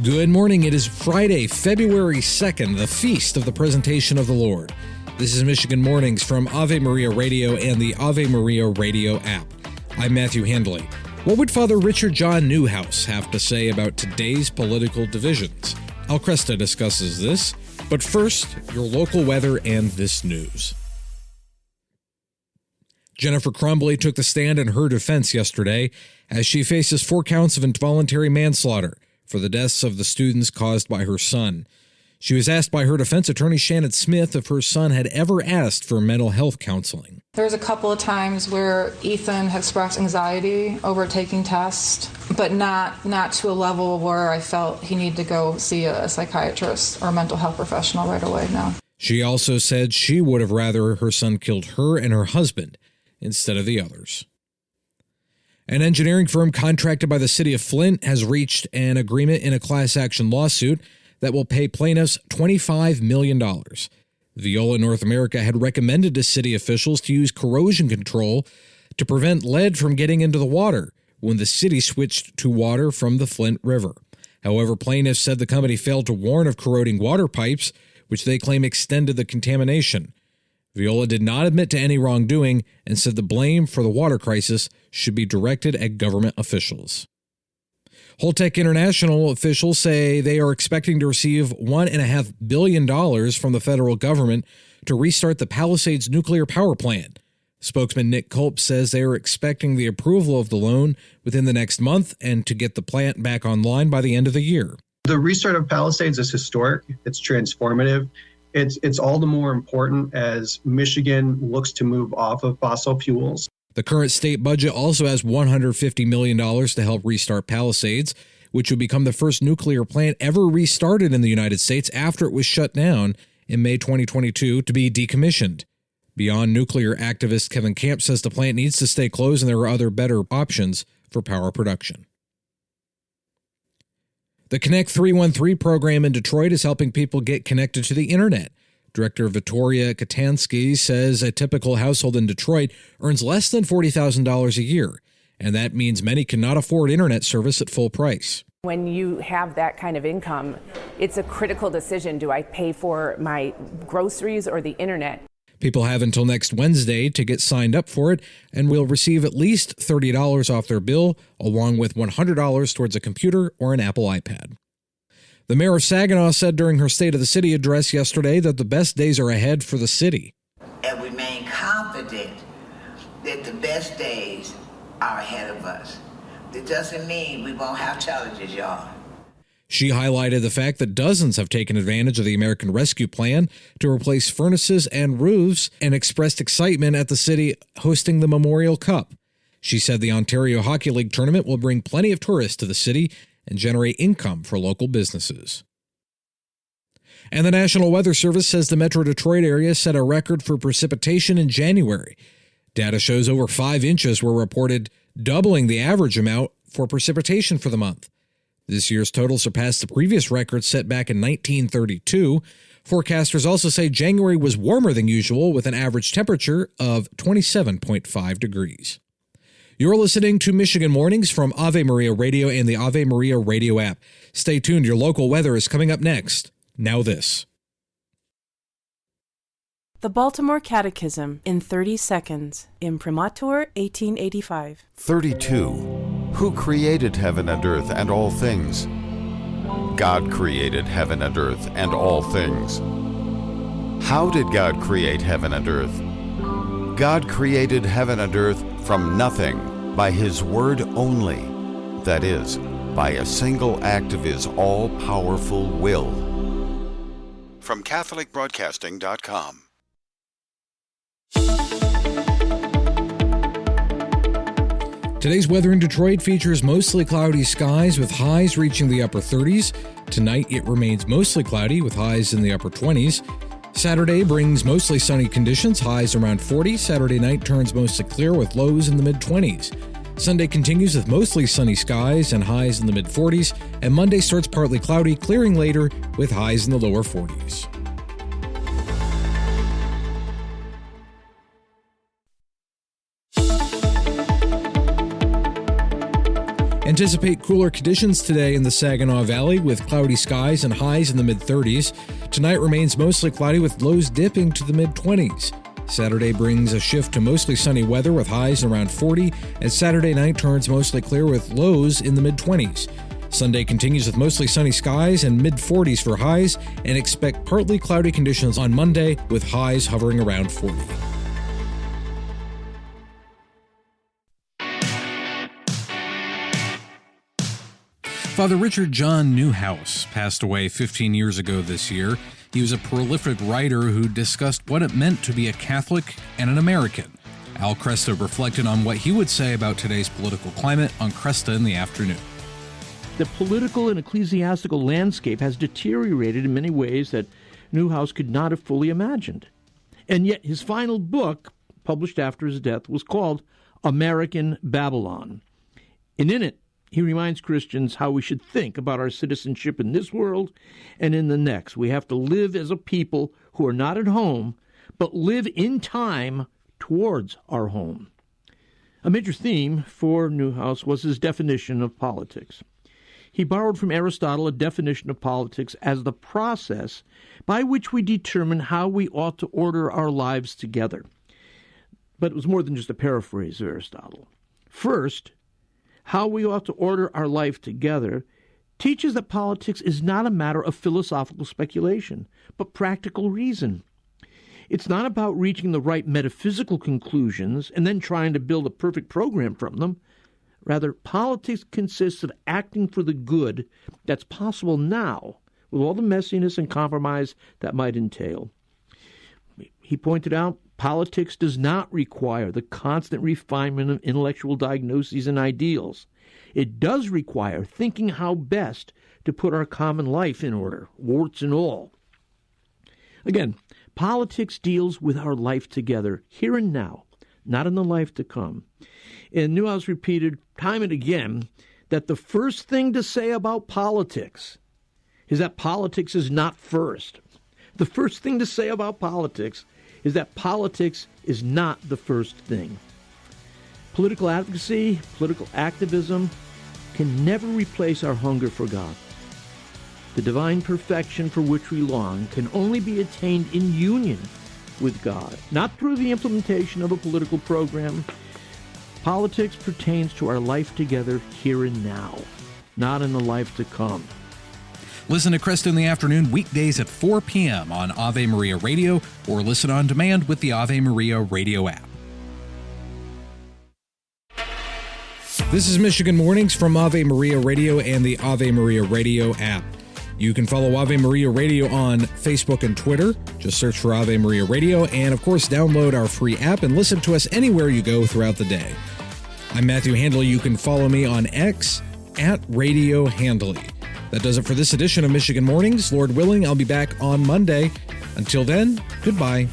Good morning. It is Friday, February 2nd, the feast of the presentation of the Lord. This is Michigan Mornings from Ave Maria Radio and the Ave Maria Radio app. I'm Matthew Handley. What would Father Richard John Neuhaus have to say about today's political divisions? Kresta discusses this, but first, your local weather and this news. Jennifer Crumbley took the stand in her defense yesterday as she faces 4 counts of involuntary manslaughter for the deaths of the students caused by her son. She was asked by her defense attorney Shannon Smith if her son had ever asked for mental health counseling. There's a couple of times where Ethan had expressed anxiety over taking tests, but not to a level where I felt he needed to go see a psychiatrist or a mental health professional right away, no. She also said she would have rather her son killed her and her husband instead of the others. An engineering firm contracted by the city of Flint has reached an agreement in a class action lawsuit that will pay plaintiffs $25 million. Veolia North America had recommended to city officials to use corrosion control to prevent lead from getting into the water when the city switched to water from the Flint River. However, plaintiffs said the company failed to warn of corroding water pipes, which they claim extended the contamination. Veolia did not admit to any wrongdoing and said the blame for the water crisis should be directed at government officials. Holtec International officials say they are expecting to receive $1.5 billion from the federal government to restart the Palisades nuclear power plant. Spokesman Nick Culp says they are expecting the approval of the loan within the next month and to get the plant back online by the end of the year. The restart of Palisades is historic. It's transformative. It's all the more important as Michigan looks to move off of fossil fuels. The current state budget also has $150 million to help restart Palisades, which would become the first nuclear plant ever restarted in the United States after it was shut down in May 2022 to be decommissioned. Beyond Nuclear activist Kevin Camp says the plant needs to stay closed and there are other better options for power production. The Connect 313 program in Detroit is helping people get connected to the internet. Director Victoria Katansky says a typical household in Detroit earns less than $40,000 a year, and that means many cannot afford internet service at full price. When you have that kind of income, it's a critical decision. Do I pay for my groceries or the internet? People have until next Wednesday to get signed up for it and will receive at least $30 off their bill, along with $100 towards a computer or an Apple iPad. The mayor of Saginaw said during her State of the City address yesterday that the best days are ahead for the city. And remain confident that the best days are ahead of us. That doesn't mean we won't have challenges, y'all. She highlighted the fact that dozens have taken advantage of the American Rescue Plan to replace furnaces and roofs and expressed excitement at the city hosting the Memorial Cup. She said the Ontario Hockey League tournament will bring plenty of tourists to the city and generate income for local businesses. And the National Weather Service says the Metro Detroit area set a record for precipitation in January. Data shows over 5 inches were reported, doubling the average amount for precipitation for the month. This year's total surpassed the previous record set back in 1932. Forecasters also say January was warmer than usual with an average temperature of 27.5 degrees. You're listening to Michigan Mornings from Ave Maria Radio and the Ave Maria Radio app. Stay tuned. Your local weather is coming up next. Now this. The Baltimore Catechism in 30 seconds. Imprimatur 1885. 32. Who created heaven and earth and all things? God created heaven and earth and all things. How did God create heaven and earth? God created heaven and earth from nothing by His word only, that is, by a single act of His all-powerful will. From CatholicBroadcasting.com. Today's weather in Detroit features mostly cloudy skies with highs reaching the upper 30s. Tonight it remains mostly cloudy with highs in the upper 20s. Saturday brings mostly sunny conditions, highs around 40. Saturday night turns mostly clear with lows in the mid-20s. Sunday continues with mostly sunny skies and highs in the mid-40s, and Monday starts partly cloudy, clearing later with highs in the lower 40s. And Anticipate cooler conditions today in the Saginaw Valley with cloudy skies and highs in the mid-30s. Tonight remains mostly cloudy with lows dipping to the mid-20s. Saturday brings a shift to mostly sunny weather with highs around 40, and Saturday night turns mostly clear with lows in the mid-20s. Sunday continues with mostly sunny skies and mid-40s for highs, and expect partly cloudy conditions on Monday with highs hovering around 40. Father Richard John Neuhaus passed away 15 years ago this year. He was a prolific writer who discussed what it meant to be a Catholic and an American. Al Kresta reflected on what he would say about today's political climate on Kresta in the afternoon. The political and ecclesiastical landscape has deteriorated in many ways that Neuhaus could not have fully imagined. And yet his final book, published after his death, was called American Babylon. And in it, he reminds Christians how we should think about our citizenship in this world and in the next. We have to live as a people who are not at home, but live in time towards our home. A major theme for Neuhaus was his definition of politics. He borrowed from Aristotle a definition of politics as the process by which we determine how we ought to order our lives together. But it was more than just a paraphrase of Aristotle. First, how we ought to order our life together teaches that politics is not a matter of philosophical speculation, but practical reason. It's not about reaching the right metaphysical conclusions and then trying to build a perfect program from them. Rather, politics consists of acting for the good that's possible now, with all the messiness and compromise that might entail. He pointed out, politics does not require the constant refinement of intellectual diagnoses and ideals. It does require thinking how best to put our common life in order, warts and all. Again, politics deals with our life together, here and now, not in the life to come. And Neuhaus repeated time and again that the first thing to say about politics is that politics is not first. The first thing to say about politics is that politics is not the first thing. Political advocacy, political activism can never replace our hunger for God. The divine perfection for which we long can only be attained in union with God, not through the implementation of a political program. Politics pertains to our life together here and now, not in the life to come. Listen to Kresta in the afternoon weekdays at 4 p.m. on Ave Maria Radio or listen on demand with the Ave Maria Radio app. This is Michigan Mornings from Ave Maria Radio and the Ave Maria Radio app. You can follow Ave Maria Radio on Facebook and Twitter. Just search for Ave Maria Radio and, of course, download our free app and listen to us anywhere you go throughout the day. I'm Matthew Handley. You can follow me on X at Radio Handley. That does it for this edition of Michigan Mornings. Lord willing, I'll be back on Monday. Until then, goodbye.